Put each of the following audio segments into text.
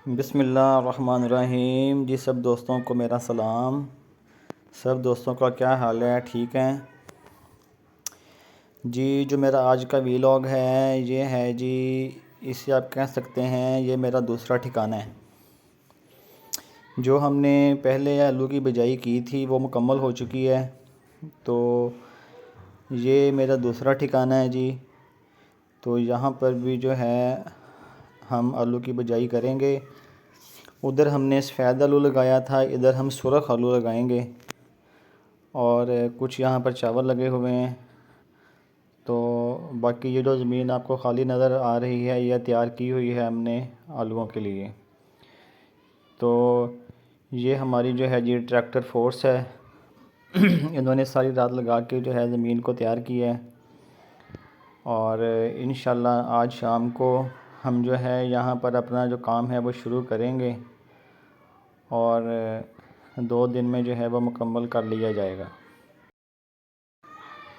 बिस्मिल्लाहिर्रहमानिर्रहीम। जी सब दोस्तों को मेरा सलाम। सब दोस्तों का क्या हाल है, ठीक हैं जी। जो मेरा आज का वीलॉग है ये है जी, इसे आप कह सकते हैं ये मेरा दूसरा ठिकाना है। जो हमने पहले आलू की बिजाई की थी वो मुकम्मल हो चुकी है, तो ये मेरा दूसरा ठिकाना है जी। तो यहाँ पर भी जो है हम आलू की बिजाई करेंगे। उधर हमने सफ़ेद आलू लगाया था, इधर हम सुरख आलू लगाएंगे। और कुछ यहाँ पर चावल लगे हुए हैं। तो बाकी ये जो ज़मीन आपको खाली नज़र आ रही है यह तैयार की हुई है हमने आलूओं के लिए। तो ये हमारी जो है जी ट्रैक्टर फोर्स है इन्होंने सारी रात लगा के जो है ज़मीन को तैयार किया है। और इंशाल्लाह आज शाम को हम जो है यहाँ पर अपना जो काम है वो शुरू करेंगे और 2 दिन में जो है वो मुकम्मल कर लिया जाएगा।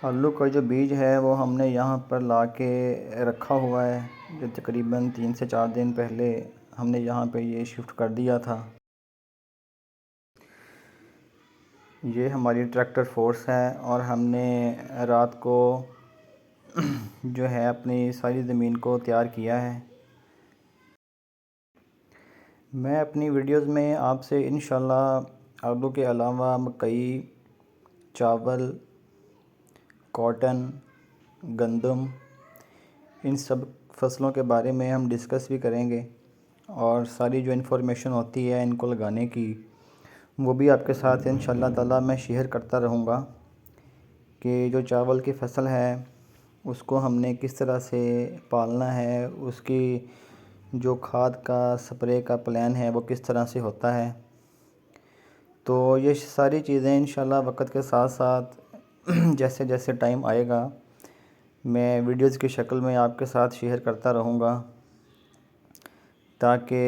आलू का जो बीज है वो हमने यहाँ पर ला के रखा हुआ है, जो तकरीबन 3 से 4 दिन पहले हमने यहाँ पे ये शिफ्ट कर दिया था। ये हमारी ट्रैक्टर फोर्स है और हमने रात को जो है अपनी सारी ज़मीन को तैयार किया है। मैं अपनी वीडियोस में आपसे इंशाल्लाह आलू के अलावा मकई, चावल, कॉटन, गंदम, इन सब फसलों के बारे में हम डिस्कस भी करेंगे। और सारी जो इन्फॉर्मेशन होती है इनको लगाने की वो भी आपके साथ इंशाल्लाह ताला मैं शेयर करता रहूँगा कि जो चावल की फ़सल है उसको हमने किस तरह से पालना है, उसकी जो खाद का स्प्रे का प्लान है वो किस तरह से होता है। तो ये सारी चीज़ें इंशाल्लाह वक्त के साथ साथ जैसे जैसे टाइम आएगा मैं वीडियोस की शक्ल में आपके साथ शेयर करता रहूँगा, ताकि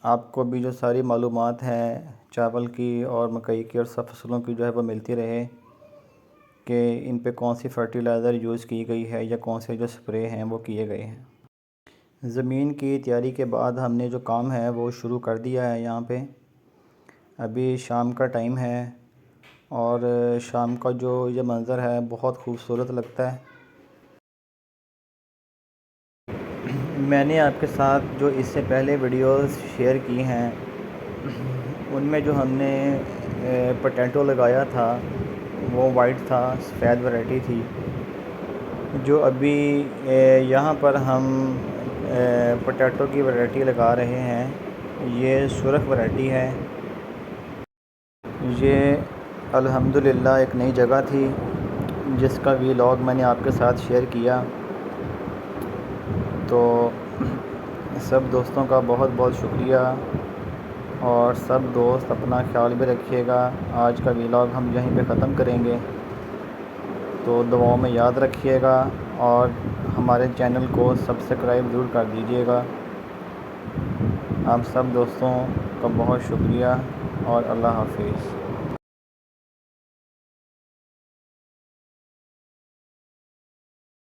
आपको भी जो सारी मालूमात है चावल की और मकई की और सब फसलों की जो है वो मिलती रहे कि इन पे कौन सी फ़र्टिलाइज़र यूज़ की गई है या कौन से जो स्प्रे हैं वो किए गए हैं। ज़मीन की तैयारी के बाद हमने जो काम है वो शुरू कर दिया है। यहाँ पे अभी शाम का टाइम है और शाम का जो ये मंज़र है बहुत खूबसूरत लगता है। मैंने आपके साथ जो इससे पहले वीडियोस शेयर की हैं उनमें जो हमने पोटैटो लगाया था वो वाइट था, सफ़ेद वैरायटी थी। जो अभी यहाँ पर हम पोटैटो की वैरायटी लगा रहे हैं ये सुरख वैरायटी है। ये अल्हम्दुलिल्लाह एक नई जगह थी जिसका वीलॉग मैंने आपके साथ शेयर किया। तो सब दोस्तों का बहुत बहुत शुक्रिया और सब दोस्त अपना ख्याल भी रखिएगा। आज का वीलॉग हम यहीं पे ख़त्म करेंगे, तो दुआओं में याद रखिएगा और हमारे चैनल को सब्सक्राइब ज़रूर कर दीजिएगा। आप सब दोस्तों का बहुत शुक्रिया और अल्लाह हाफ़िज़।